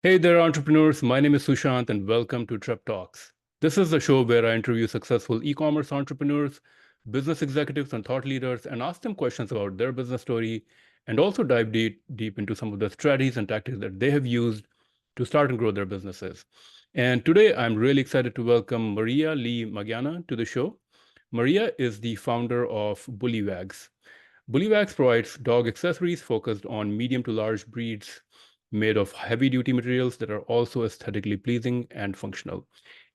Hey there, entrepreneurs. My name is Sushant, and welcome to TrepTalks. This is the show where I interview successful e-commerce entrepreneurs, business executives, and thought leaders, and ask them questions about their business story, and also dive deep into some of the strategies and tactics that they have used to start and grow their businesses. And today, I'm really excited to welcome Maria Lee Magaña to the show. Maria is the founder of Bullywags. Bullywags provides dog accessories focused on medium to large breeds made of heavy-duty materials that are also aesthetically pleasing and functional.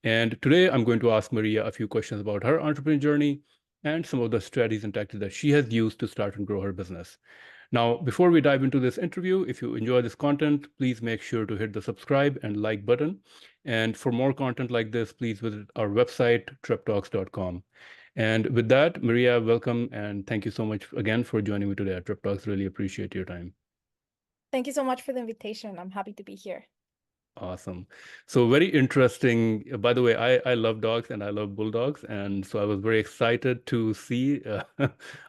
And today I'm going to ask Maria a few questions about her entrepreneurial journey and some of the strategies and tactics that she has used to start and grow her business. Now, before we dive into this interview, if you enjoy this content, please make sure to hit the subscribe and like button. And for more content like this, please visit our website, treptalks.com. And with that, Maria, welcome, and thank you so much again for joining me today at TrepTalks. Really appreciate your time. Thank you so much for the invitation. I'm happy to be here. Awesome. So very interesting. By the way, I love dogs and I love bulldogs. And so I was very excited to see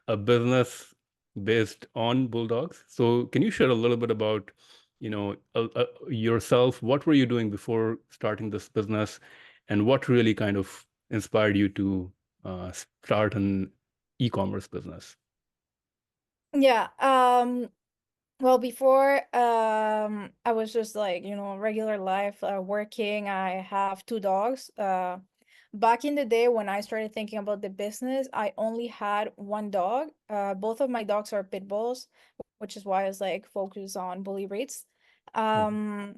a business based on bulldogs. So can you share a little bit about, yourself? What were you doing before starting this business? And what really kind of inspired you to start an e-commerce business? Yeah. Well, before I was just like, regular life, working. I have two dogs. Back in the day when I started thinking about the business, I only had one dog. Both of my dogs are pit bulls, which is why I was like focused on bully rates. Um,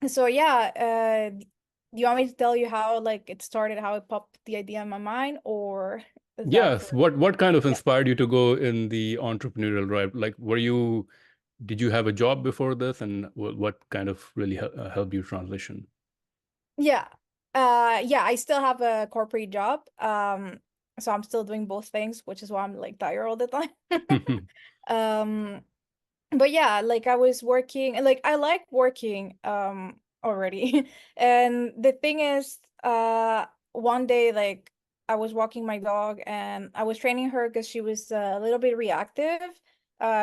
so yeah, do you want me to tell you how like it started, how it popped the idea in my mind, or is that Yes. for? What kind of Yeah. inspired you to go in the entrepreneurial route? Like, did you have a job before this, and what kind of really helped you transition? Yeah. Yeah, I still have a corporate job. So I'm still doing both things, which is why I'm like tired all the time. Um, but yeah, like I was working, like I like working already. And the thing is, one day like I was walking my dog and I was training her because she was a little bit reactive.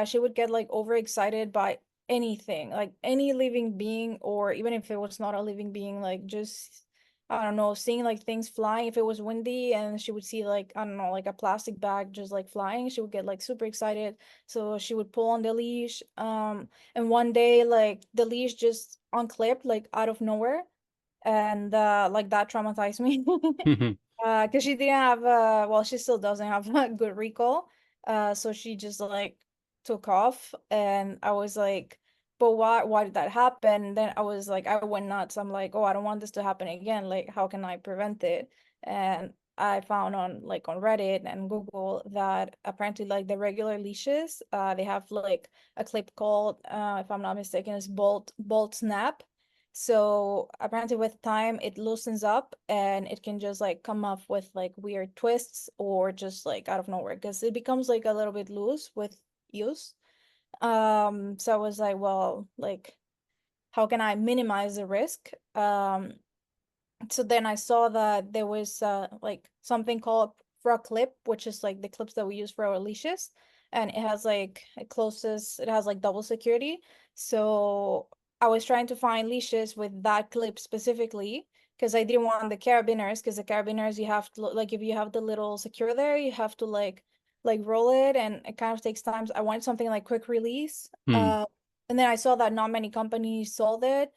She would get like overexcited by anything, like any living being, or even if it was not a living being, like just I don't know, seeing like things flying. If it was windy and she would see like, I don't know, like a plastic bag just like flying, she would get like super excited. So she would pull on the leash. And one day like the leash just unclipped like out of nowhere. And like that traumatized me. Because she didn't have well, she still doesn't have a good recall. So she just like took off and I was like, but why did that happen? Then I was like, I went nuts. I'm like, oh, I don't want this to happen again. Like, how can I prevent it? And I found on like on Reddit and Google that apparently like the regular leashes, they have like a clip called, if I'm not mistaken, is bolt snap. So apparently with time it loosens up and it can just like come off with like weird twists or just like out of nowhere because it becomes like a little bit loose with use. So I was like, well, like how can I minimize the risk? So then I saw that there was like something called frog clip, which is like the clips that we use for our leashes, and it has like it has like double security. So I was trying to find leashes with that clip specifically because I didn't want the carabiners, because the carabiners you have to like if you have the little secure there, you have to like roll it and it kind of takes time. I wanted something like quick release. Hmm. And then I saw that not many companies sold it,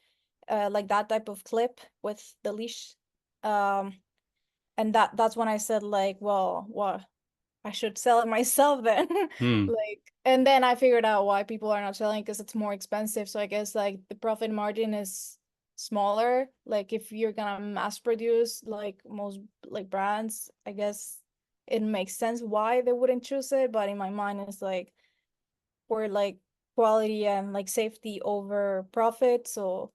like that type of clip with the leash. Um, and that's when I said like, well, what I should sell it myself then. Hmm. Like, and then I figured out why people are not selling because it's more expensive. So I guess like the profit margin is smaller. Like if you're gonna mass produce like most like brands, I guess it makes sense why they wouldn't choose it. But in my mind, it's like we're like quality and like safety over profit. So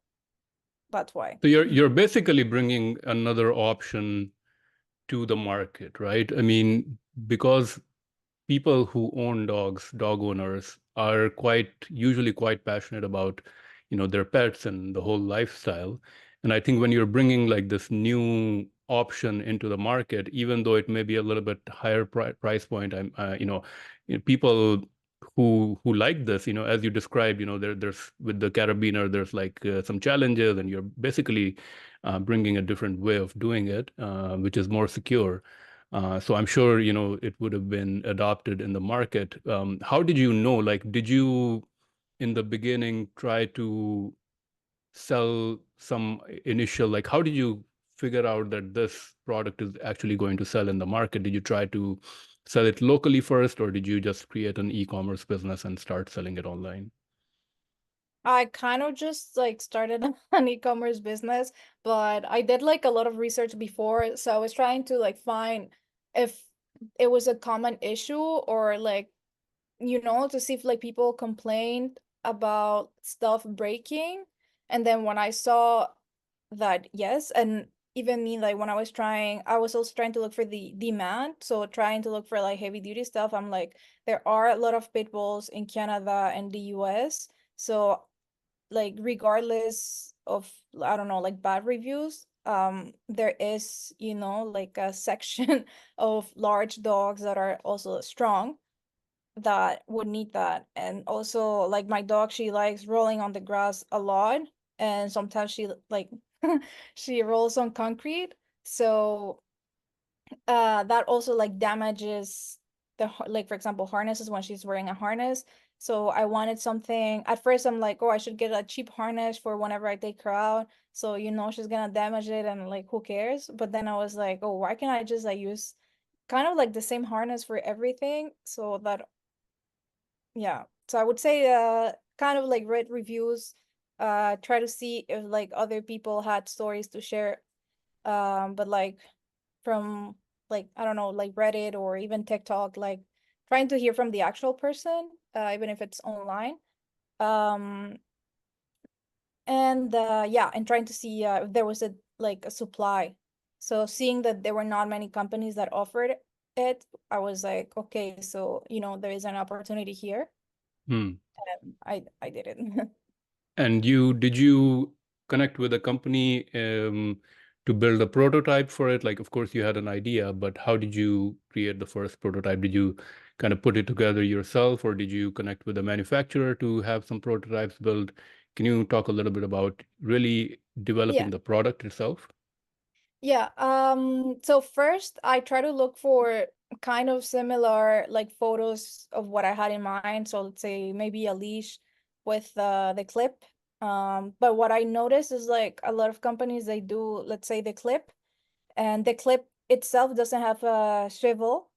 that's why. So you're basically bringing another option to the market, right? I mean, because people who own dogs, dog owners, are usually quite passionate about, their pets and the whole lifestyle. And I think when you're bringing like this new option into the market, even though it may be a little bit higher price point, people who like this, as you described, there's with the carabiner, there's like some challenges, and you're basically bringing a different way of doing it, which is more secure. So I'm sure, it would have been adopted in the market. How did you know? Like, did you in the beginning try to sell some initial, like, how did you figure out that this product is actually going to sell in the market? Did you try to sell it locally first, or did you just create an e-commerce business and start selling it online? I kind of just like started an e-commerce business, but I did like a lot of research before. So I was trying to like find if it was a common issue or like, to see if like people complained about stuff breaking. And then when I saw that, yes, and even me, like when I was also trying to look for the demand. So trying to look for like heavy duty stuff. I'm like, there are a lot of pit bulls in Canada and the US. So like regardless of, I don't know, like bad reviews, there is, like a section of large dogs that are also strong that would need that. And also like my dog, she likes rolling on the grass a lot, and sometimes she like she rolls on concrete. So that also like damages like for example harnesses when she's wearing a harness. So I wanted something. At first I'm like, oh, I should get a cheap harness for whenever I take her out, so she's gonna damage it and like who cares. But then I was like, oh, why can't I just like use kind of like the same harness for everything? So that, yeah, so I would say kind of like read reviews, try to see if like other people had stories to share, but like from like I don't know, like Reddit or even TikTok, like trying to hear from the actual person, even if it's online. Um, and yeah, and trying to see if there was a like a supply. So seeing that there were not many companies that offered it, I was like, okay, so there is an opportunity here. Hmm. I did it. And did you connect with a company to build a prototype for it? Like, of course, you had an idea, but how did you create the first prototype? Did you kind of put it together yourself, or did you connect with a manufacturer to have some prototypes built? Can you talk a little bit about really Yeah. developing the product itself? Yeah. So first I try to look for kind of similar like photos of what I had in mind. So let's say maybe a leash with the clip. But what I noticed is like a lot of companies, they do, let's say, the clip, and the clip itself doesn't have a swivel.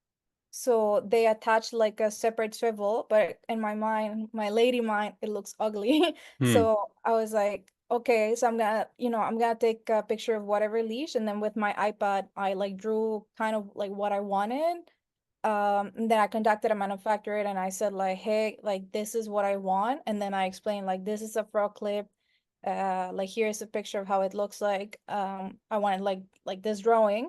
So they attach like a separate swivel, but in my mind, my lady mind, it looks ugly. Hmm. So I was like, okay, so I'm gonna take a picture of whatever leash, and then with my iPad, I like drew kind of like what I wanted. And then I contacted a manufacturer and I said like, hey, like this is what I want. And then I explained like this is a frog clip. Like here's a picture of how it looks like. I wanted like this drawing.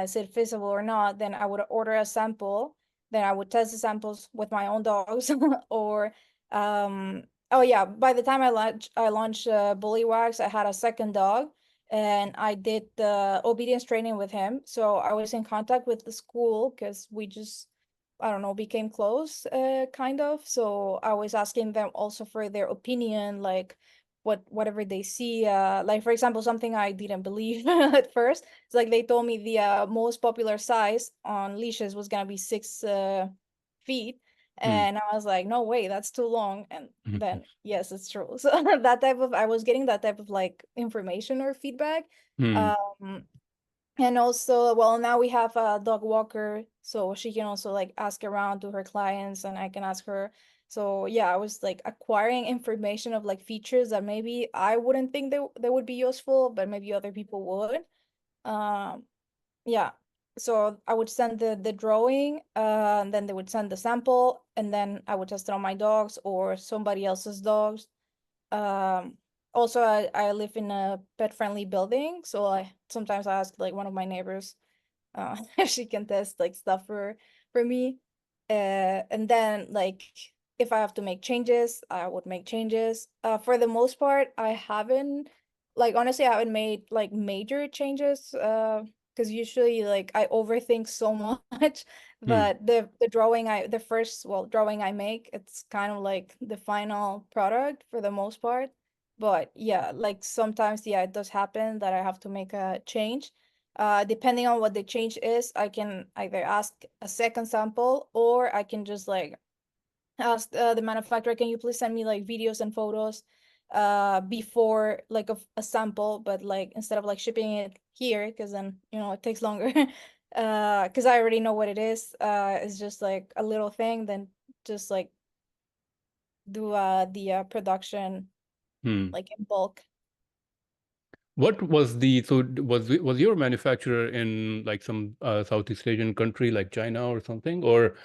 Is it feasible or not? Then I would order a sample. Then I would test the samples with my own dogs. Or oh yeah, by the time I launched Bullywags, I had a second dog and I did the obedience training with him. So I was in contact with the school because we just, I don't know, became close, kind of. So I was asking them also for their opinion, like whatever they see. Like for example, something I didn't believe at first. It's like they told me the most popular size on leashes was gonna be 6 feet. Hmm. And I was like, no way, that's too long. And Hmm. then, yes, it's true. So I was getting that type of like information or feedback. Hmm. Um, and also, well, now we have a dog walker, so she can also like ask around to her clients and I can ask her. So yeah, I was like acquiring information of like features that maybe I wouldn't think they would be useful, but maybe other people would. Um, yeah. So I would send the drawing, and then they would send the sample, and then I would test it on my dogs or somebody else's dogs. Um, Also, I live in a pet-friendly building, so I sometimes I ask like one of my neighbors, if she can test like stuff for me. And then like if I have to make changes, I would make changes. For the most part, I haven't, like honestly, I haven't made like major changes. because usually like I overthink so much Hmm. that the first drawing I make, it's kind of like the final product for the most part. But yeah, like sometimes, yeah, it does happen that I have to make a change. Depending on what the change is, I can either ask a second sample, or I can just like ask the manufacturer, can you please send me like videos and photos before like a sample, but like instead of like shipping it here, because then it takes longer. Because I already know what it is. It's just like a little thing, then just like do the production Hmm. like in bulk. What was the so was your manufacturer in like some Southeast Asian country like China or something, or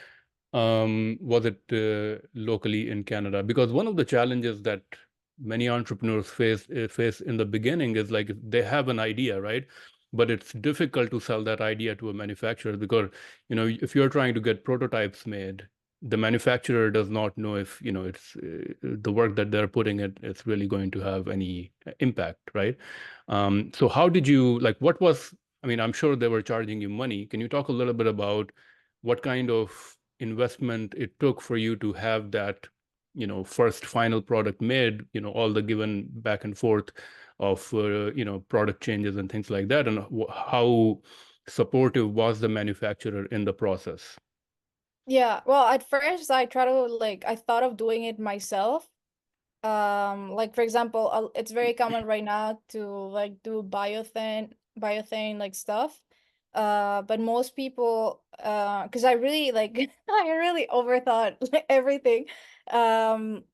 was it locally in Canada? Because one of the challenges that many entrepreneurs face in the beginning is like they have an idea, right? But it's difficult to sell that idea to a manufacturer because, if you're trying to get prototypes made, the manufacturer does not know if, it's the work that they're putting it is really going to have any impact, right? So how did you like what was, I mean, I'm sure they were charging you money. Can you talk a little bit about what kind of investment it took for you to have that, first final product made, all the given back and forth of, product changes and things like that, and how supportive was the manufacturer in the process? Yeah, well, at first I thought of doing it myself. Like for example, it's very common right now to like do biothane like stuff. But most people, because I really like I really overthought like, everything. Um,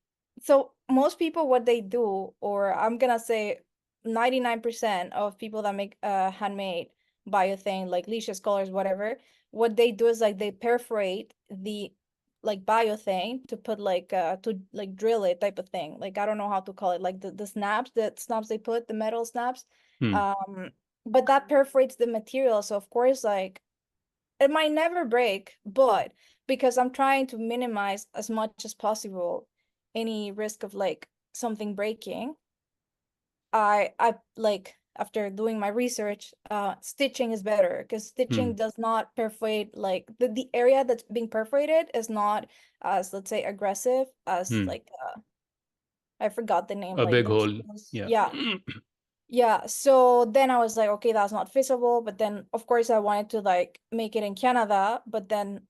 so most people, what they do, or I'm gonna say 99% of people that make handmade biothane, like leashes, collars, whatever, what they do is like they perforate the like biothane to put like to like drill it type of thing. Like I don't know how to call it, like the snaps they put, the metal snaps. Hmm. Um, but that perforates the material. So of course, like it might never break, but because I'm trying to minimize as much as possible any risk of like something breaking, I like after doing my research, stitching is better because Hmm. stitching does not perforate like the area that's being perforated is not as, let's say, aggressive as Hmm. like I forgot the name, A like big those, hole. those Yeah. yeah. Yeah, so then I was like, okay, that's not feasible. But then, of course, I wanted to like make it in Canada, but then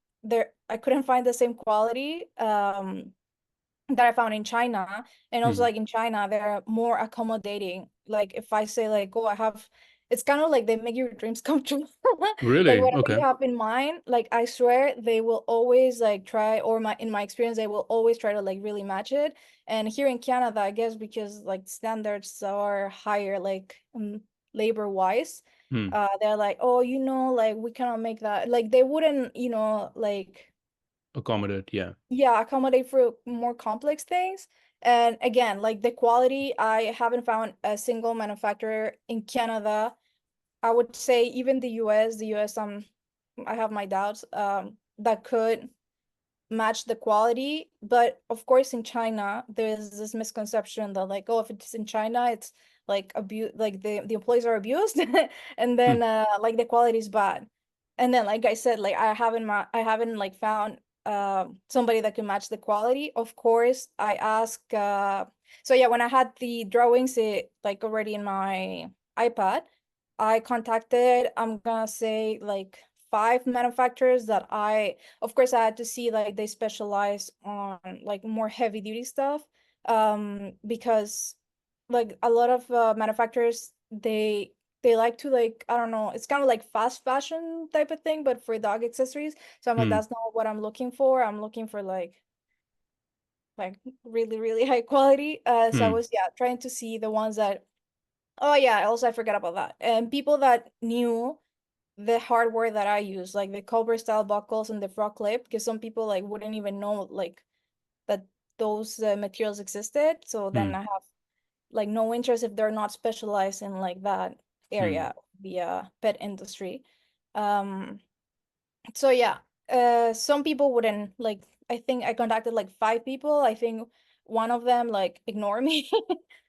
I couldn't find the same quality. That I found in China. And also Hmm. like in China, they're more accommodating. Like if I say like, oh, it's kind of like they make your dreams come true. Like Really? whatever you Okay. have in mind, like I swear they will always like try, or in my experience, they will always try to like really match it. And here in Canada, I guess because like standards are higher, like labor wise, Hmm. they're like, oh, like we cannot make that. Like they wouldn't, like Accommodate. Yeah. yeah, accommodate for more complex things. And again, like the quality, I haven't found a single manufacturer in Canada. I would say even the US, I have my doubts, that could match the quality. But of course, in China, there's this misconception that like, oh, if it's in China, it's like abuse, like the employees are abused, and Hmm. then like the quality is bad. And then, like I said, like I haven't like found somebody that can match the quality. Of course, I ask. So yeah, when I had the drawings, like already in my iPad, I contacted, I'm gonna say like 5 manufacturers that of course, I had to see like they specialize on like more heavy duty stuff. Because like a lot of manufacturers, they like to like, I don't know, it's kind of like fast fashion type of thing, but for dog accessories. So I'm like, Hmm. that's not what I'm looking for. I'm looking for like really, really high quality. So I Hmm. was, yeah, trying to see the ones that, oh yeah, also I forgot about that. And people that knew the hardware that I use, like the Cobra style buckles and the frog clip, because some people like wouldn't even know like that those materials existed. So then Hmm. I have like no interest if they're not specialized in like that Hmm. area, the pet industry. Um, so yeah, some people wouldn't like. I think I contacted like 5 people. I think one of them like ignore me,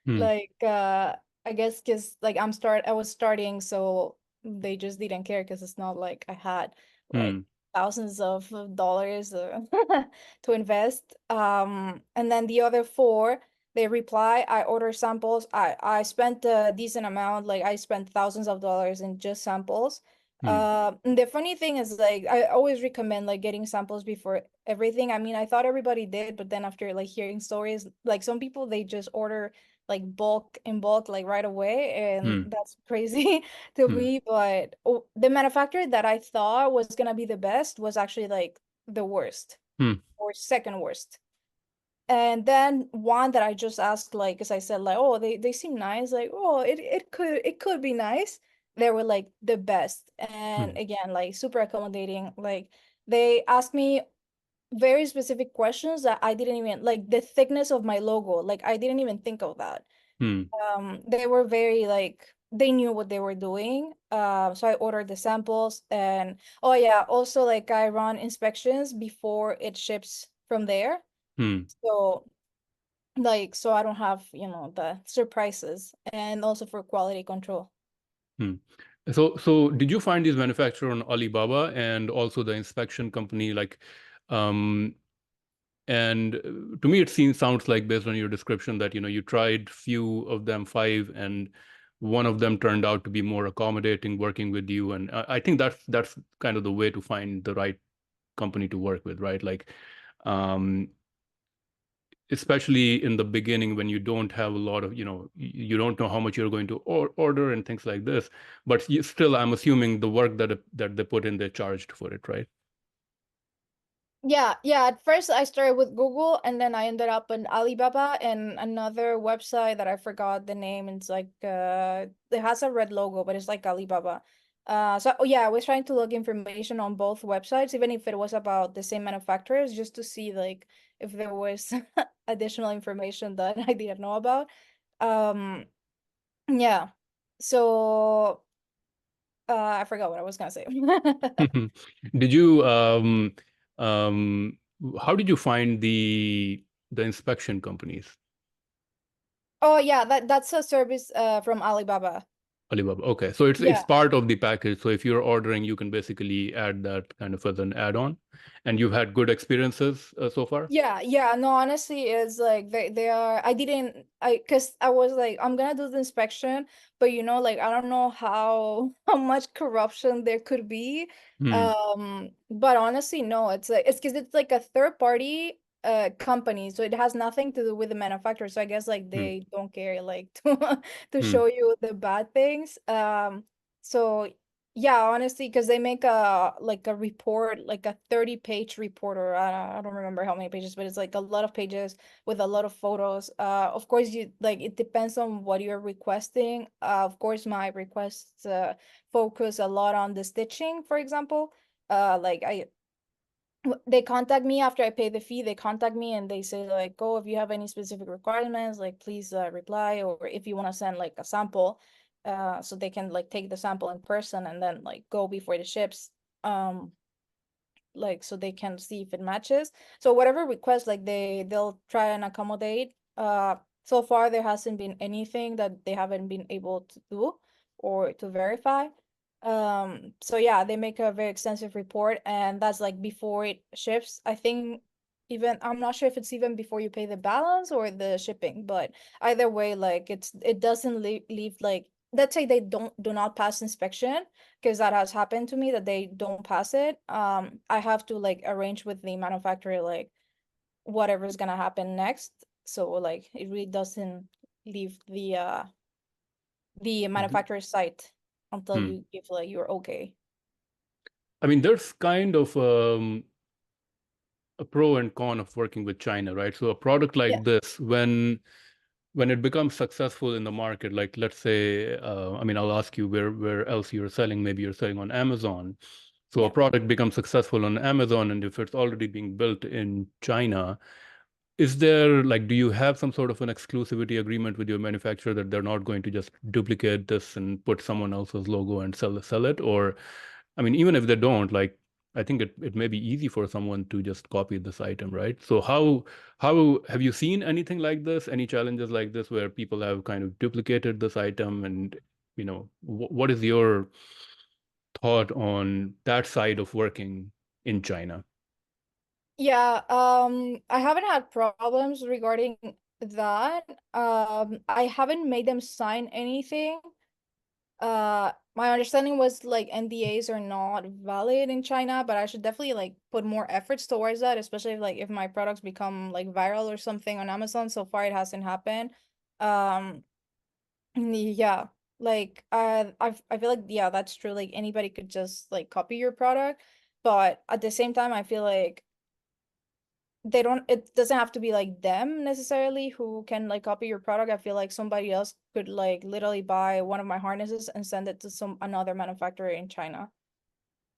Hmm. like I guess because like I was starting, so they just didn't care because it's not like I had like Hmm. thousands of dollars to invest. And then the other four, they reply, I order samples. I spent a decent amount, like I spent thousands of dollars in just samples. Hmm. And the funny thing is, like, I always recommend like getting samples before everything. I mean, I thought everybody did, but then after like hearing stories, like some people they just order like bulk like right away, and Hmm. that's crazy to Hmm. me. But the manufacturer that I thought was gonna be the best was actually like the worst Hmm. or second worst. And then one that I just asked, like, as I said, like, oh, they seem nice, like, oh, it could be nice. They were like the best, and Hmm. again, like super accommodating. Like they asked me very specific questions that I didn't even like the thickness of my logo. Like I didn't even think of that. Hmm. They were very like they knew what they were doing. So I ordered the samples, and oh yeah, also like I run inspections before it ships from there. Hmm. So like so I don't have, the surprises, and also for quality control. Hmm. So did you find these manufacturer on Alibaba and also the inspection company like um and to me it sounds like based on your description that you tried few of them, five, and one of them turned out to be more accommodating working with you, and I think that's kind of the way to find the right company to work with, right? Like um especially in the beginning when you don't have a lot of, you don't know how much you're going to order and things like this. But still, I'm assuming the work that they put in, they charged for it, right? Yeah, yeah. At first, I started with Google, and then I ended up in Alibaba and another website that I forgot the name. It's like it has a red logo, but it's like Alibaba. So oh, yeah, I was trying to look information on both websites, even if it was about the same manufacturers, just to see like if there was additional information that I didn't know about. Um, yeah. So I forgot what I was gonna say. Did you um how did you find the inspection companies? Oh yeah, that's a service from Alibaba. Alibaba. Okay. So it's Yeah. part of the package. So if you're ordering, you can basically add that kind of as an add-on. And you've had good experiences so far? Yeah, yeah, no, honestly, it's like they are. I didn't, because I was like, I'm gonna do the inspection, but like I don't know how how much corruption there could be. Hmm. But honestly, no, it's because it's like a third party company, so it has nothing to do with the manufacturer. So I guess like Hmm. they don't care like to Hmm. show you the bad things. So yeah, honestly, because they make a like a report, like a 30-page report, or I don't remember how many pages, but it's like a lot of pages with a lot of photos. Of course, you like it depends on what you're requesting. Of course, my requests focus a lot on the stitching, for example. Like they contact me after I pay the fee. They contact me and they say like, "Oh, if you have any specific requirements, like please reply, or if you want to send like a sample, so they can like take the sample in person and then like go before the ships, um, like so they can see if it matches. So whatever request, like they'll try and accommodate. So far there hasn't been anything that they haven't been able to do or to verify. So yeah, they make a very extensive report, and that's like before it ships. I think even I'm not sure if it's even before you pay the balance or the shipping, but either way, like it doesn't leave like, let's say they do not pass inspection, because that has happened to me that they don't pass it. I have to like arrange with the manufacturer like whatever's gonna happen next. So like it really doesn't leave the Mhm. manufacturer's site until Hmm. you give like you're okay. I mean, there's kind of a pro and con of working with China, right? So a product Yeah. like this, when it becomes successful in the market, like let's say, I mean, I'll ask you where else you're selling. Maybe you're selling on Amazon. So a Yeah. product becomes successful on Amazon, and if it's already being built in China, is there like, do you have some sort of an exclusivity agreement with your manufacturer that they're not going to just duplicate this and put someone else's logo and sell it? Or, I mean, even if they don't, like, I think it may be easy for someone to just copy this item, right? So how have you seen anything like this? Any challenges like this where people have kind of duplicated this item? And what is your thought on that side of working in China? Yeah, I haven't had problems regarding that. I haven't made them sign anything. My understanding was like NDAs are not valid in China, but I should definitely like put more efforts towards that, especially if my products become like viral or something on Amazon. So far it hasn't happened. Um, yeah, like I feel like yeah, that's true. Like anybody could just like copy your product, but at the same time, I feel like they don't it doesn't have to be like them necessarily who can like copy your product. I feel like somebody else could like literally buy one of my harnesses and send it to some another manufacturer in China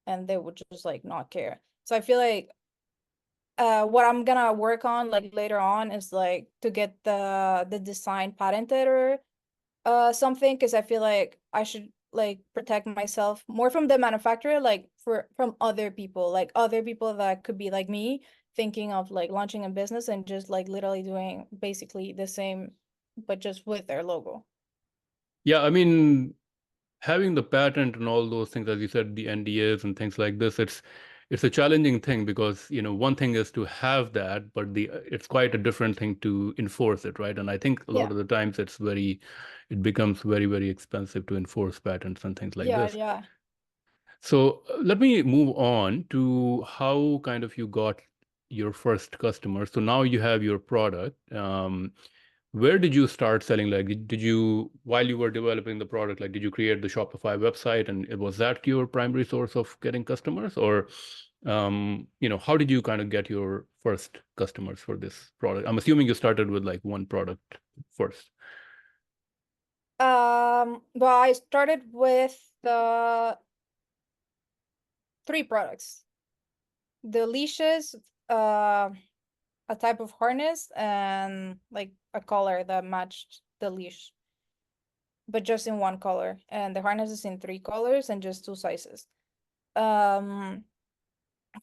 and they would just like not care. So I feel like what I'm gonna work on like later on is like to get the design patented or something, because I feel like I should like protect myself more from the manufacturer, like from other people that could be like me thinking of like launching a business and just like literally doing basically the same but just with their logo. Yeah, I mean, having the patent and all those things, as you said, the NDAs and things like this, it's a challenging thing because, one thing is to have that, but it's quite a different thing to enforce it, right? And I think a lot Yeah. of the times it becomes very, very expensive to enforce patents and things like Yeah, this. yeah. So let me move on to how kind of you got your first customer. So now you have your product. Where did you start selling? Like, did you, while you were developing the product, like, did you create the Shopify website and was that your primary source of getting customers? Or, how did you kind of get your first customers for this product? I'm assuming you started with like one product first. Well, I started with the 3 products. The leashes, a type of harness, and like a collar that matched the leash, but just in one color. And the harness is in 3 colors and just 2 sizes. Um,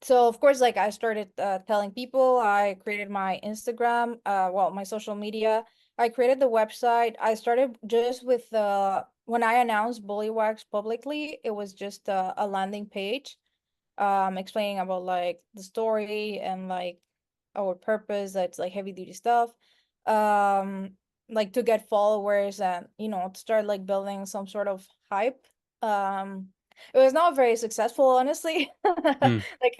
so of course, like I started telling people. I created my Instagram, well, my social media. I created the website. I started just with when I announced Bullywags publicly, it was just a landing page explaining about like the story and like our purpose, that's like heavy duty stuff, um like to get followers and to start like building some sort of hype. um it was not very successful, honestly. Hmm, Like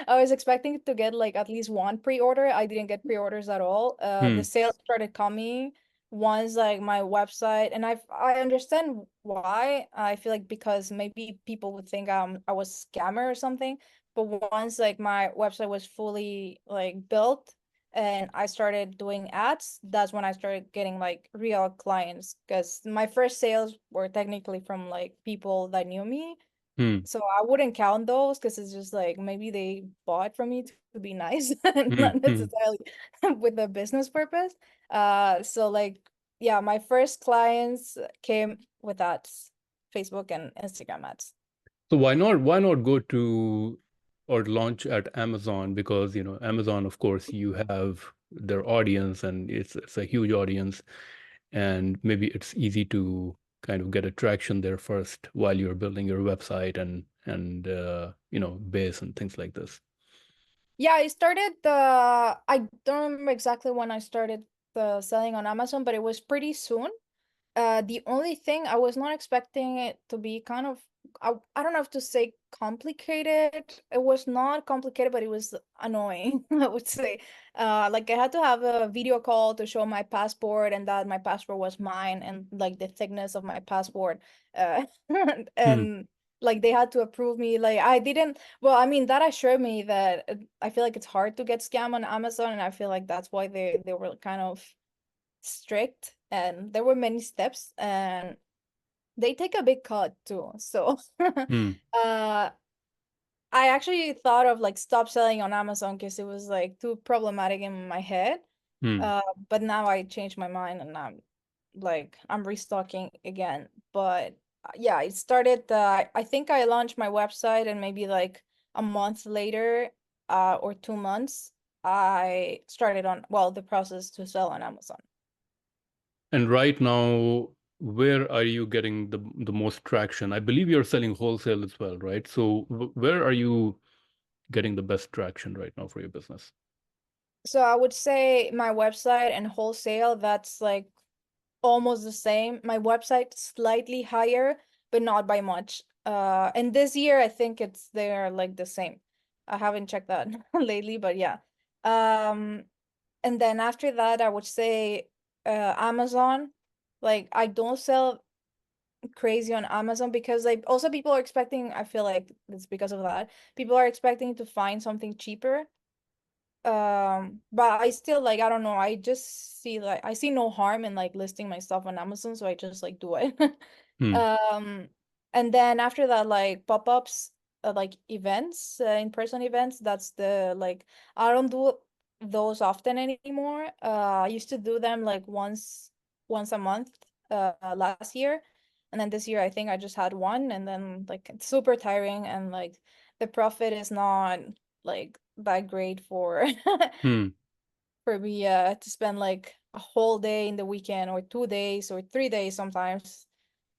I was expecting to get like at least one pre-order. I didn't get pre-orders at all. The hmm, sales started coming once like my website, and I understand why. I feel like because maybe people would think I was scammer or something, but once like my website was fully like built and I started doing ads, that's when I started getting like real clients, because my first sales were technically from like people that knew me. hmm, So I wouldn't count those because it's just like maybe they bought from me to be nice and hmm, not hmm. necessarily with a business purpose. So like yeah, my first clients came with ads, Facebook and Instagram ads. So why not go to or launch at Amazon? Because, Amazon, of course, you have their audience and it's a huge audience, and maybe it's easy to kind of get attraction there first while you're building your website and base and things like this. Yeah, I don't remember exactly when I started the selling on Amazon, but it was pretty soon. The only thing I was not expecting it to be kind of, I don't know if to say complicated. It was not complicated, but it was annoying, I would say. Like I had to have a video call to show my passport and that my passport was mine and like the thickness of my passport. Uh, Hmm, and like they had to approve me. Like I didn't, well, I mean, that assured me that I feel like it's hard to get scammed on Amazon, and I feel like that's why they were kind of strict, and there were many steps, and they take a big cut too. So hmm, I actually thought of like stop selling on Amazon because it was like too problematic in my head. hmm. uh but now I changed my mind and I'm restocking again. But yeah, it started I think I launched my website and maybe like a month later, or 2 months, I started on, well, the process to sell on Amazon. And right now, where are you getting the most traction? I believe you're selling wholesale as well, right? So where are you getting the best traction right now for your business? So I would say my website and wholesale, that's like almost the same. My website slightly higher, but not by much. And this year I think they're like the same. I haven't checked that lately, but yeah. Um, and then after that, I would say Amazon. Like I don't sell crazy on Amazon because like also people are expecting, I feel like it's because of that. People are expecting to find something cheaper. But I still like I don't know, I just see like I see no harm in like listing my stuff on Amazon, so I just like do it. Hmm. Um, and then after that, like pop-ups, like events, in-person events, that's the like I don't do those often anymore. I used to do them like once a month last year. And then this year I think I just had one, and then like it's super tiring, and like the profit is not like that great for Hmm. for me to spend like a whole day in the weekend or 2 days or 3 days sometimes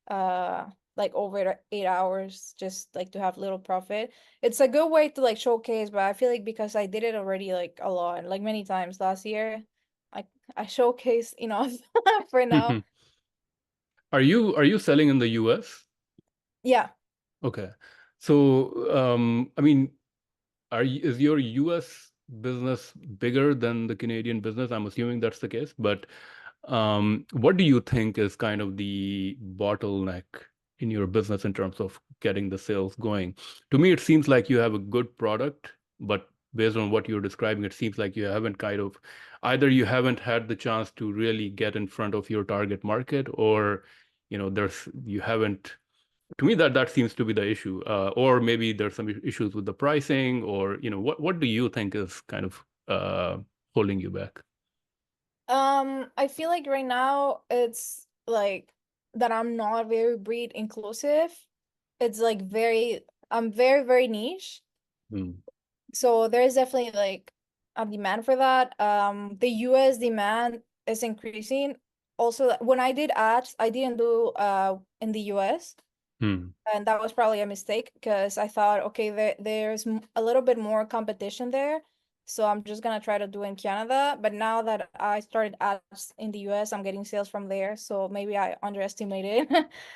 uh like over 8 hours just like to have little profit. It's a good way to like showcase, but I feel like because I did it already like a lot, like many times last year, I I showcased enough for now. Are you selling in the US? Yeah. Okay. So, I mean, is your US business bigger than the Canadian business? I'm assuming that's the case, but what do you think is kind of the bottleneck in your business in terms of getting the sales going? To me, it seems like you have a good product, but based on what you're describing, it seems like you haven't either you haven't had the chance to really get in front of your target market, or you haven't. To me, that seems to be the issue, or maybe there's some issues with the pricing, or what do you think is kind of holding you back? I feel like right now it's like that I'm not very breed inclusive. It's like I'm very, very niche. Hmm. So there is definitely like a demand for that. The US demand is increasing. Also, when I did ads, I didn't do in the US, Hmm. and that was probably a mistake because I thought, okay, there's a little bit more competition there, so I'm just gonna try to do in Canada. But now that I started ads in the US, I'm getting sales from there, so maybe I underestimated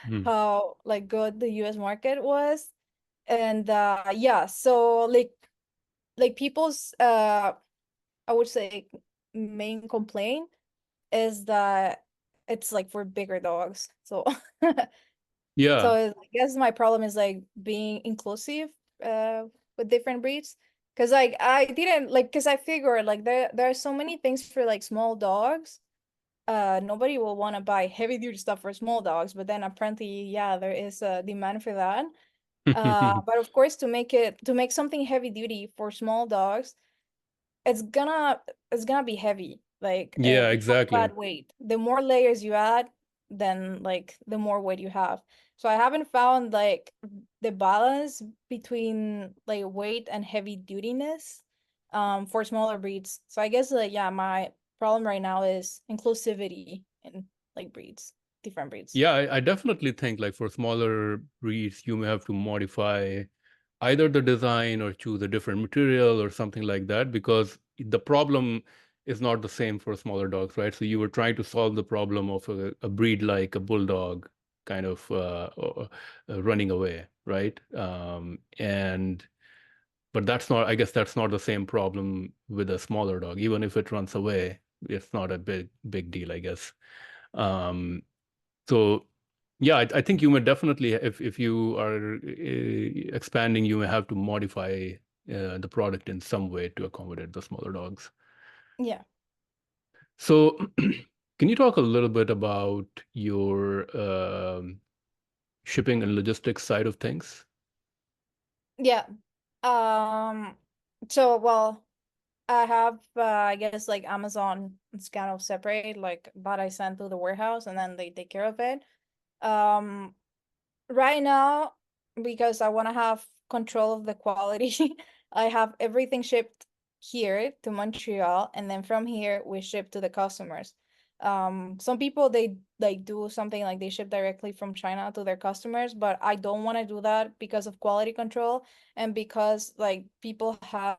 Hmm. how like good the US market was. And yeah, so like people's I would say main complaint is that it's like for bigger dogs. So so Yeah. I guess my problem is like being inclusive with different breeds. Cause like I didn't like cause I figured like there are so many things for like small dogs. Nobody will want to buy heavy duty stuff for small dogs, but then apparently, yeah, there is a demand for that. But of course to make something heavy duty for small dogs, it's gonna be heavy. Like Yeah, you have to exactly. add weight. The more layers you add, then like the more weight you have. So I haven't found like the balance between like weight and heavy dutiness for smaller breeds. So I guess like yeah, my problem right now is inclusivity in like breeds, different breeds. Yeah, I definitely think like for smaller breeds, you may have to modify either the design or choose a different material or something like that, because the problem is not the same for smaller dogs, right? So you were trying to solve the problem of a breed like a bulldog kind of running away, right? And but I guess that's not the same problem with a smaller dog. Even if it runs away, it's not a big deal, I guess. Um, so yeah, I think you may definitely, if you are expanding, you may have to modify the product in some way to accommodate the smaller dogs. Yeah. So can you talk a little bit about your shipping and logistics side of things? Yeah. Um so well I have I guess like Amazon it's kind of separate like that I send to the warehouse and then they take care of it. Um right now because I want to have control of the quality, I have everything shipped here to Montreal and then from here we ship to the customers. Some people, they like do something like they ship directly from China to their customers, but I don't want to do that because of quality control and because like people have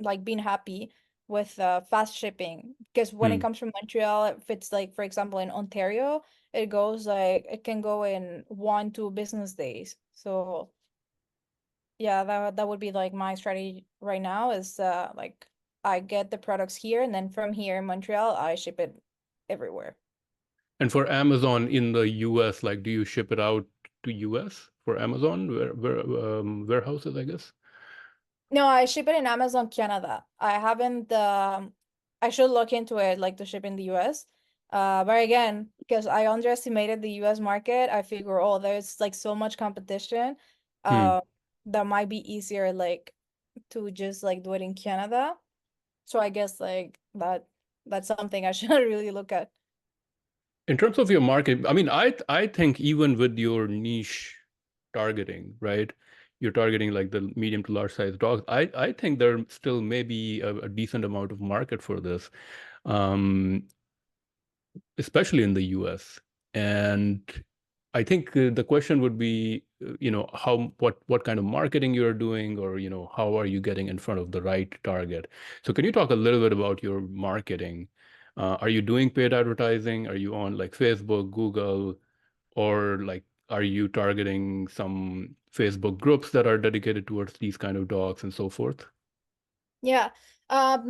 like been happy with fast shipping. Because when it Hmm. comes from Montreal, if it's like, for example, in Ontario, it goes like it can go in 1-2 business days. So yeah, that would be like my strategy right now is like I get the products here and then from here in Montreal I ship it everywhere. And for Amazon in the US, like, do you ship it out to US for Amazon warehouses, I guess? No, I ship it in Amazon Canada. I haven't I should look into it like to ship in the US. But again, because I underestimated the US market, I figure oh there's like so much competition. Hmm. Uh that might be easier like to just like do it in Canada. So I guess like that's something I should really look at. In terms of your market, I mean, I think even with your niche targeting, right? You're targeting like the medium to large size dogs. I think there still may be a decent amount of market for this, um, especially in the US. And I think the question would be, how what kind of marketing you're doing, or how are you getting in front of the right target? So can you talk a little bit about your marketing? Are you doing paid advertising? Are you on like Facebook, Google, or like are you targeting some Facebook groups that are dedicated towards these kind of dogs and so forth? Yeah.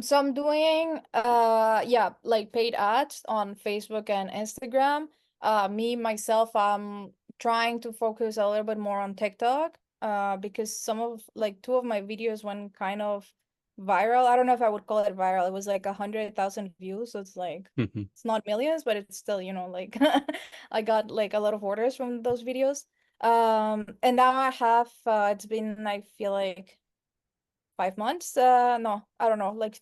So I'm doing yeah, like paid ads on Facebook and Instagram. Me myself, I'm trying to focus a little bit more on TikTok because some of like two of my videos went kind of viral. I don't know if I would call it viral. It was like 100,000 views, so it's like Mhm. it's not millions, but it's still, like I got like a lot of orders from those videos. And now I have it's been I feel like 5 months no I don't know like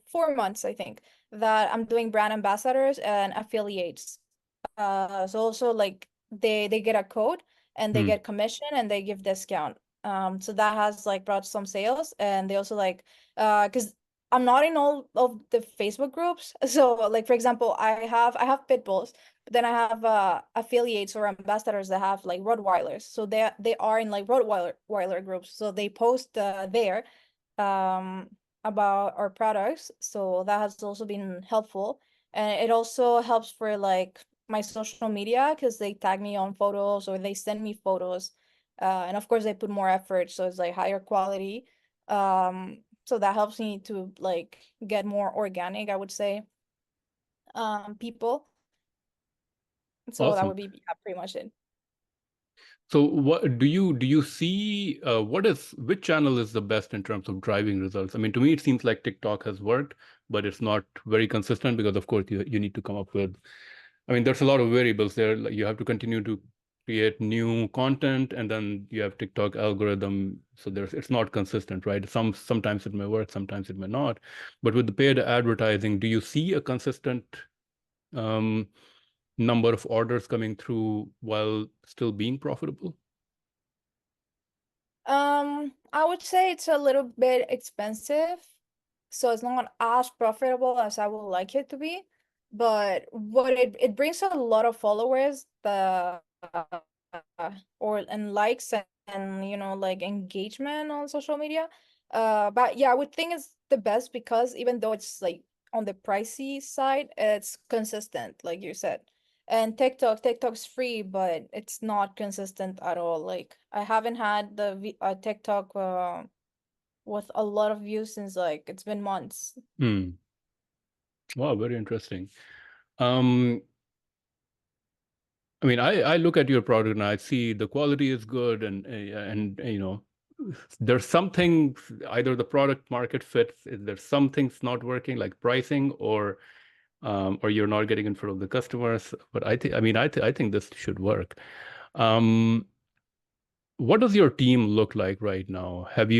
4 months I think that I'm doing brand ambassadors and affiliates so also like they get a code and they Hmm. get commission and they give discount so that has like brought some sales and they also like because I'm not in all of the Facebook groups so like for example I have pit bulls but then I have affiliates or ambassadors that have like Rottweilers so they are in like Rottweiler groups so they post there um, about our products. So that has also been helpful. And it also helps for like my social media because they tag me on photos or they send me photos. And of course they put more effort, so it's like higher quality. So that helps me to like get more organic, I would say, people. So that Awesome. would be yeah, pretty much it. So what do you see which channel is the best in terms of driving results? I mean, to me, it seems like TikTok has worked, but it's not very consistent because of course you need to come up with, I mean, there's a lot of variables there. Like you have to continue to create new content and then you have TikTok algorithm. So it's not consistent, right? Sometimes it may work, sometimes it may not. But with the paid advertising, do you see a consistent um, number of orders coming through while still being profitable? I would say it's a little bit expensive, so it's not as profitable as I would like it to be. But what it brings a lot of followers, or and likes and like engagement on social media. But yeah, I would think it's the best because even though it's like on the pricey side, it's consistent, like you said. And TikTok's free, but it's not consistent at all. Like I haven't had TikTok with a lot of views since like it's been months. Hmm. Wow, very interesting. Um, I mean, I look at your product and I see the quality is good, and there's something, either the product market fits, there's some things not working, like pricing, or you're not getting in front of the customers. But I think this should work. Um, what does your team look like right now? Do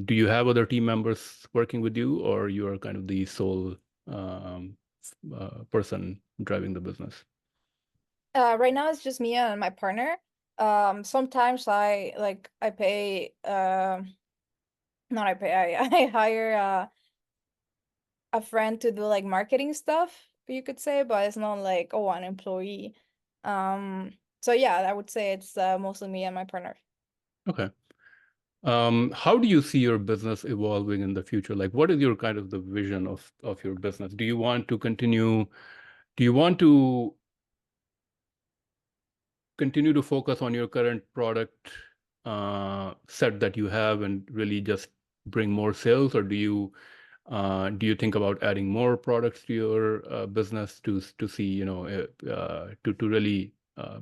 you have other team members working with you, or you are kind of the sole um, person driving the business? Right now it's just me and my partner. Sometimes I pay not I pay I, I hire a friend to do like marketing stuff, you could say, but it's not like, oh, an employee. So yeah, I would say it's mostly me and my partner. Okay. How do you see your business evolving in the future? Like, what is your kind of the vision of your business? Do you want to continue focus on your current product set that you have and really just bring more sales, or do you think about adding more products to your business to see, to really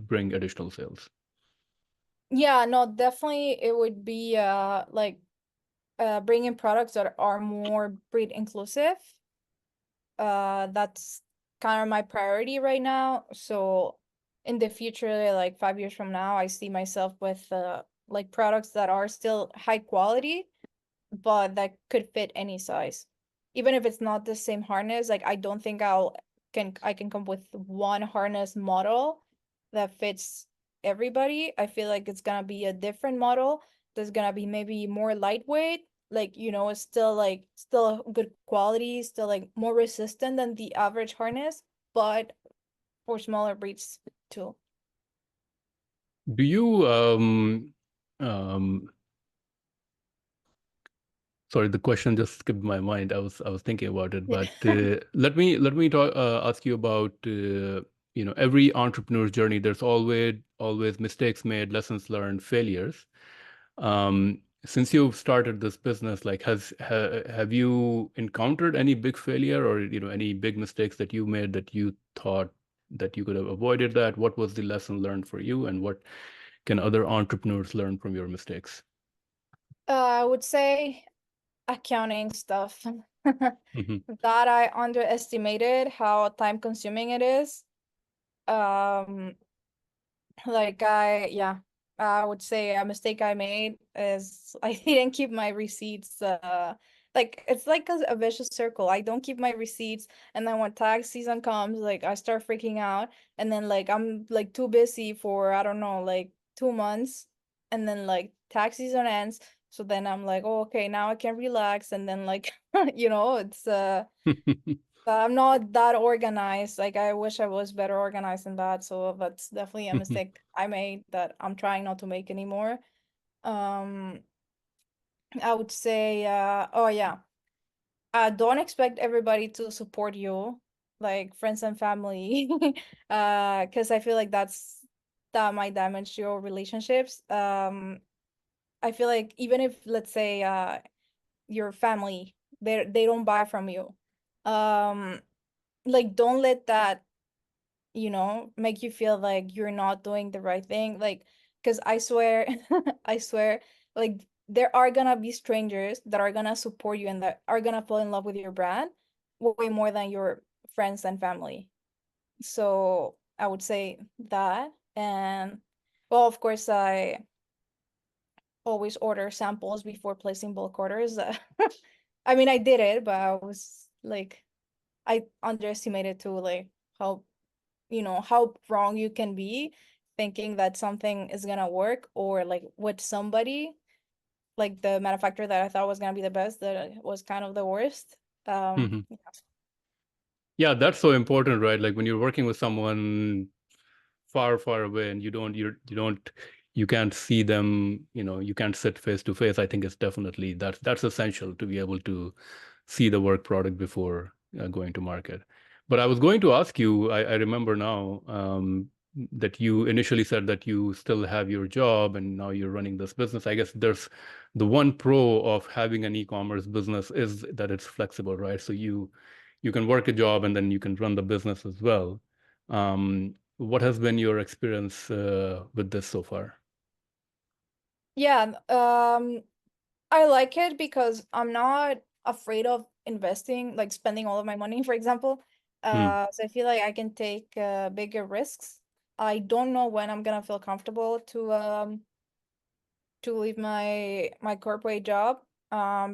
bring additional sales? Yeah, no, definitely it would be like bringing products that are more breed inclusive. That's kind of my priority right now. So in the future, like 5 years from now, I see myself with like products that are still high quality, but that could fit any size. Even if it's not the same harness, like I don't think I can come with one harness model that fits everybody. I feel like it's gonna be a different model that's gonna be maybe more lightweight, like it's still good quality, still like more resistant than the average harness, but for smaller breeds too. Do you um, sorry, the question just skipped my mind. I was thinking about it, Yeah. but let me ask you about every entrepreneur's journey. There's always mistakes made, lessons learned, failures. Since you've started this business, like have you encountered any big failure or any big mistakes that you made that you thought that you could have avoided that? What was the lesson learned for you, and what can other entrepreneurs learn from your mistakes? I would say accounting stuff. Hmm. That I underestimated how time consuming it is. Um, like I would say a mistake I made is I didn't keep my receipts. Like it's like a vicious circle. I don't keep my receipts, and then when tax season comes, like I start freaking out, and then like I'm like too busy for I don't know like 2 months, and then like tax season ends. So then I'm like, oh, okay, now I can relax, and then like it's I'm not that organized. Like I wish I was better organized than that. So that's definitely a mistake I made that I'm trying not to make anymore. Um, I would say, oh yeah, don't expect everybody to support you, like friends and family, because I feel like that might damage your relationships. I feel like even if let's say your family they don't buy from you, um, like don't let that make you feel like you're not doing the right thing. Like, because I swear, I swear, like, there are gonna be strangers that are gonna support you and that are gonna fall in love with your brand way more than your friends and family. So I would say that. And, well, of course, I always order samples before placing bulk orders. I mean, I did it, but I was like, I underestimated too, like, how how wrong you can be thinking that something is gonna work or like with somebody like the manufacturer that I thought was gonna be the best that was kind of the worst. Mhm. Yeah. Yeah, that's so important, right? Like when you're working with someone far, far away and you can't see them, you can't sit face to face. I think it's definitely that's essential to be able to see the work product before going to market. But I was going to ask you, I remember now that you initially said that you still have your job and now you're running this business. I guess there's the one pro of having an e-commerce business is that it's flexible, right? So you can work a job and then you can run the business as well. What has been your experience with this so far? Yeah, I like it because I'm not afraid of investing, like spending all of my money, for example. Hmm. So I feel like I can take bigger risks. I don't know when I'm gonna feel comfortable to leave my corporate job,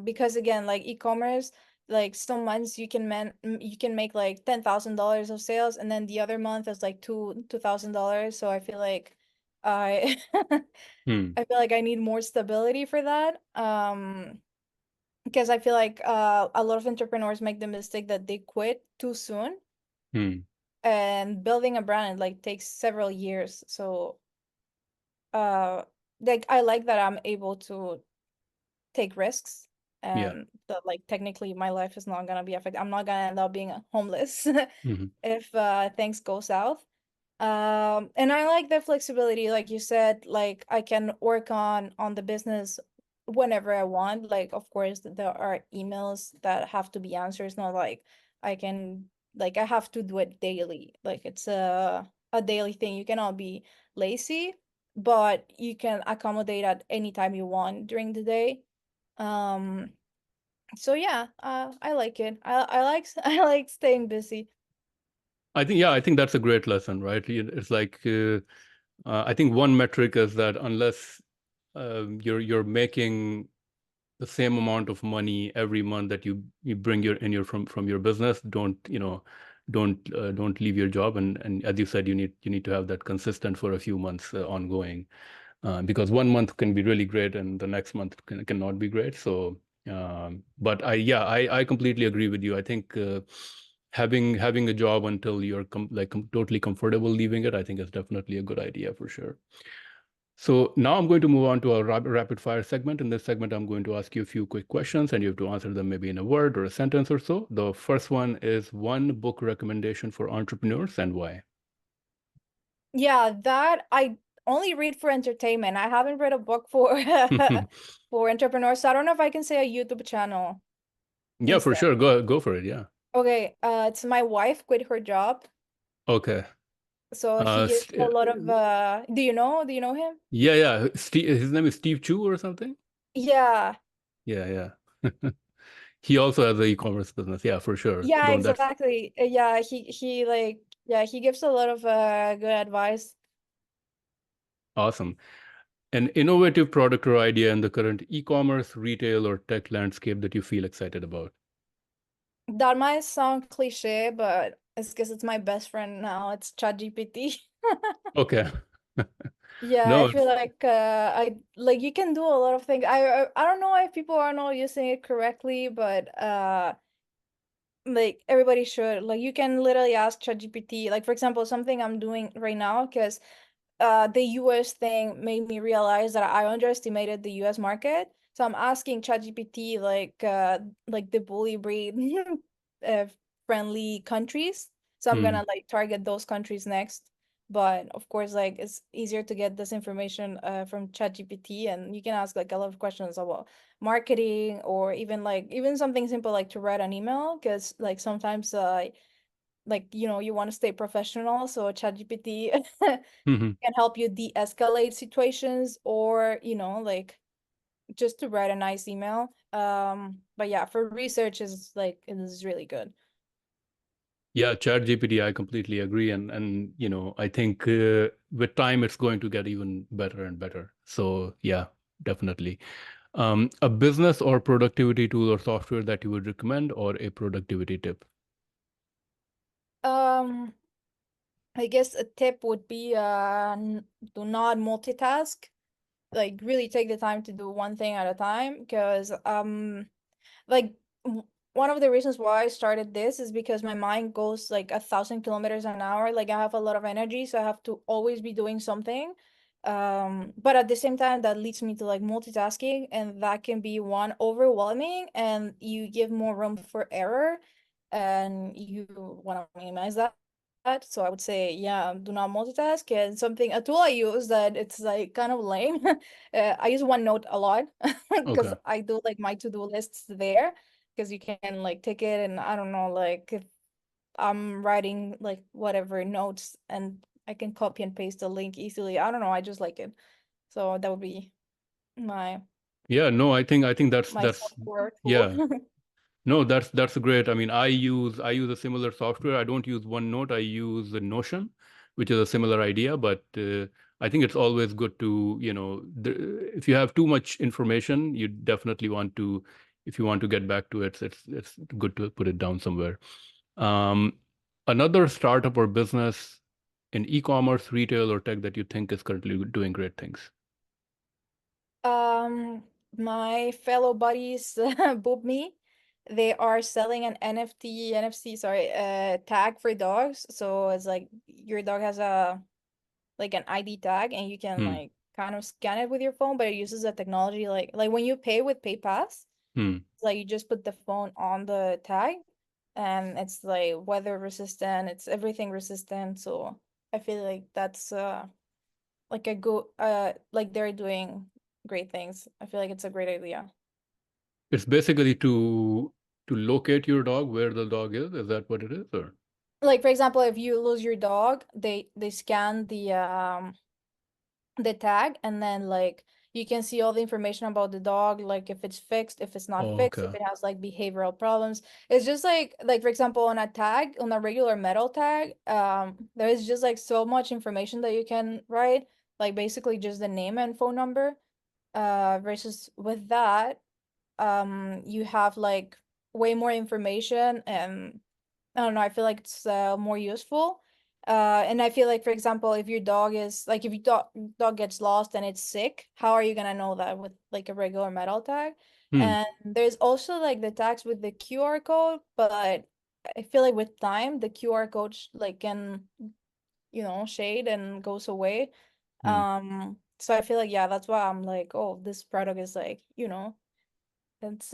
because again like e-commerce, like some months you can make like $10,000 of sales and then the other month is like $2,000, so I feel like I Hmm. I feel like I need more stability for that, because I feel like a lot of entrepreneurs make the mistake that they quit too soon, and building a brand like takes several years. So like I like that I'm able to take risks, Yeah. and that like technically my life is not gonna be affected. I'm not gonna end up being homeless Mhm. if things go south. And I like the flexibility, like you said, like I can work on the business whenever I want. Like of course there are emails that have to be answered. It's not like I can like I have to do it daily. Like it's a daily thing. You cannot be lazy, but you can accommodate at any time you want during the day. Um, so yeah, I like it. I like I like staying busy. I think that's a great lesson, right? It's like I think one metric is that unless you're making the same amount of money every month that you bring your from your business, don't leave your job. And as you said, you need to have that consistent for a few months ongoing, because one month can be really great and the next month cannot be great. So, but I completely agree with you. I think having a job until you're totally comfortable leaving it, I think is definitely a good idea for sure. So now I'm going to move on to our rapid fire segment. In this segment, I'm going to ask you a few quick questions and you have to answer them maybe in a word or a sentence or so. The first one is one book recommendation for entrepreneurs and why? Yeah, that I only read for entertainment. I haven't read a book for for entrepreneurs. So I don't know if I can say a YouTube channel Yeah, for instead. sure. Go for it. Yeah. Okay, it's my wife quit her job, Okay. so he Uh, gives a st- lot of do you know him? yeah. His name is Steve Chu or something. Yeah. Yeah. He also has an e-commerce business. Yeah, for sure. Yeah, Don't that's exactly. Yeah, he like yeah, he gives a lot of good advice. awesome. An innovative product or idea in the current e-commerce, retail, or tech landscape that you feel excited about. That might sound cliche, but it's because it's my best friend now. It's ChatGPT. Okay. Yeah, I No, feel like I like you can do a lot of things. I don't know if people are not using it correctly, but like everybody should. Like you can literally ask ChatGPT. Like for example, something I'm doing right now because the US thing made me realize that I underestimated the US market. So I'm asking ChatGPT like the bully breed uh, friendly countries. So I'm hmm. gonna like target those countries next. But of course, like it's easier to get this information from ChatGPT, and you can ask like a lot of questions about marketing or even like even something simple like to write an email because like sometimes like you want to stay professional, so ChatGPT Hmm. can help you de-escalate situations or like just to write a nice email. But yeah, for research is like it is really good. Yeah, ChatGPT, I completely agree. And I think with time it's going to get even better and better. So yeah, definitely. A business or productivity tool or software that you would recommend or a productivity tip. um I guess a tip would be do not multitask. Like really take the time to do one thing at a time because like one of the reasons why I started this is because my mind goes like 1,000 kilometers an hour. Like I have a lot of energy, so I have to always be doing something. But at the same time, that leads me to like multitasking, and that can be one overwhelming, and you give more room for error, and you want to minimize that. So I would say, yeah, do not multitask. And something a tool I use that it's like kind of lame. I use OneNote a lot because Okay. I do like my to-do lists there because you can like take it and I don't know, like if I'm writing like whatever notes and I can copy and paste the link easily. I don't know, I just like it. So that would be my Yeah, no, I think my that's software tool. yeah. No, that's great. I mean, I use a similar software. I don't use OneNote. I use the Notion, which is a similar idea. But I think it's always good to, if you have too much information, you definitely want to, if you want to get back to it, it's good to put it down somewhere. Um, Another startup or business in e-commerce, retail, or tech that you think is currently doing great things. Um, my fellow buddies Boop Me, they are selling an NFC, sorry, tag for dogs. So it's like your dog has a like an ID tag, and you can Hmm. like kind of scan it with your phone, but it uses a technology like when you pay with PayPass, Hmm. it's like you just put the phone on the tag, and it's like weather resistant, it's everything resistant. So I feel like that's like a go like they're doing great things. I feel like it's a great idea. It's basically to locate your dog where the dog is. Is that what it is, or? Like for example, if you lose your dog, they scan the tag, and then like you can see all the information about the dog, like if it's fixed, if it's not Oh, fixed, if okay. it has like behavioral problems. It's just like for example, on a tag, on a regular metal tag, there is just like so much information that you can write, like basically just the name and phone number. Versus with that, you have like way more information, and I don't know, I feel like it's more useful. And I feel like, for example, if your dog is like, if your dog gets lost and it's sick, how are you gonna know that with like a regular metal tag? Hmm. And there's also like the tags with the QR code, but I feel like with time, the QR code like can, shade and goes away. Hmm. So I feel like, yeah, that's why I'm like, oh, this product is like, it's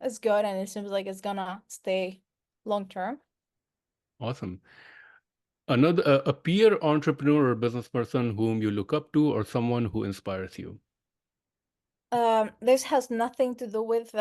it's good, and it seems like it's gonna stay long term. Awesome. Another a peer entrepreneur or business person whom you look up to, or someone who inspires you. This has nothing to do with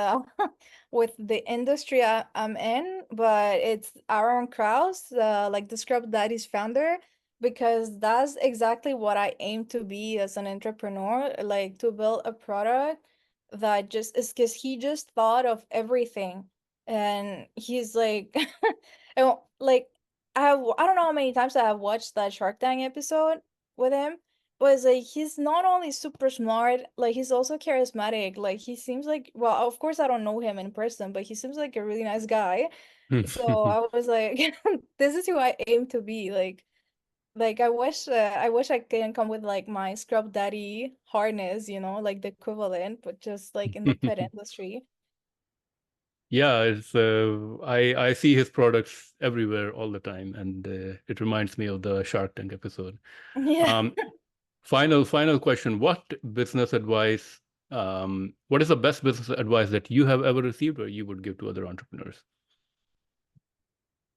with the industry I'm in, but it's Aaron Krause, like the Scrub Daddy's founder, because that's exactly what I aim to be as an entrepreneur, like to build a product that just is because he just thought of everything, and he's like, like I don't know how many times I have watched that Shark Tank episode with him, was like he's not only super smart, like he's also charismatic. Like he seems like, well, of course I don't know him in person, but he seems like a really nice guy. So I was like, this is who I aim to be. Like I wish I can come with like my Scrub Daddy harness, like the equivalent, but just like in the pet industry. Yeah, it's I see his products everywhere all the time, and it reminds me of the Shark Tank episode. Yeah. Um, final question: what business advice? What is the best business advice that you have ever received, or you would give to other entrepreneurs?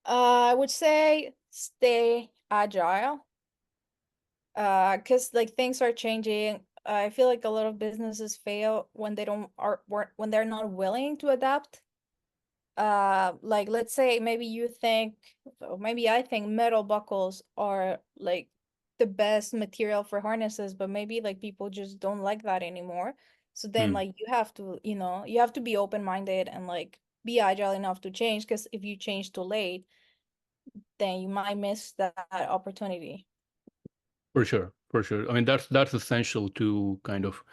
I would say stay agile. Because like things are changing. I feel like a lot of businesses fail when they don't are when they're not willing to adapt. Like let's say maybe you think, or maybe I think metal buckles are like the best material for harnesses, but maybe like people just don't like that anymore. So then Hmm, like you have to be open-minded and like be agile enough to change, because if you change too late, then you might miss that opportunity. for sure, for sure. I mean, that's essential to kind of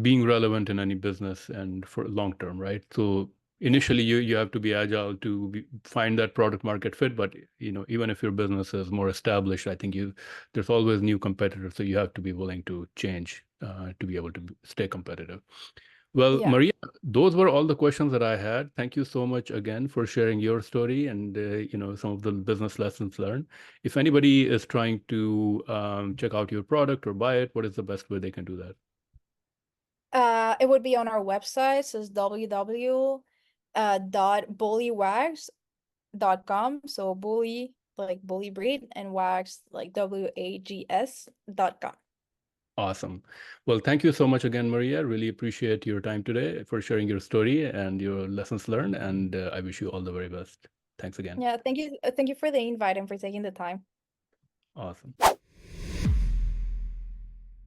being relevant in any business and for long term, right? So Yeah. initially you have to be agile to find that product market fit, but even if your business is more established, I think there's always new competitors, so you have to be willing to change to be able to stay competitive. Well, Yeah. Maria, those were all the questions that I had. Thank you so much again for sharing your story and some of the business lessons learned. If anybody is trying to check out your product or buy it, what is the best way they can do that? It would be on our website, so it's www dot bullywags.com. So bully like bully breed, and wags like wags.com. Awesome. Well, thank you so much again, Maria. Really appreciate your time today for sharing your story and your lessons learned. And I wish you all the very best. Thanks again. Yeah, thank you for the invite and for taking the time. Awesome.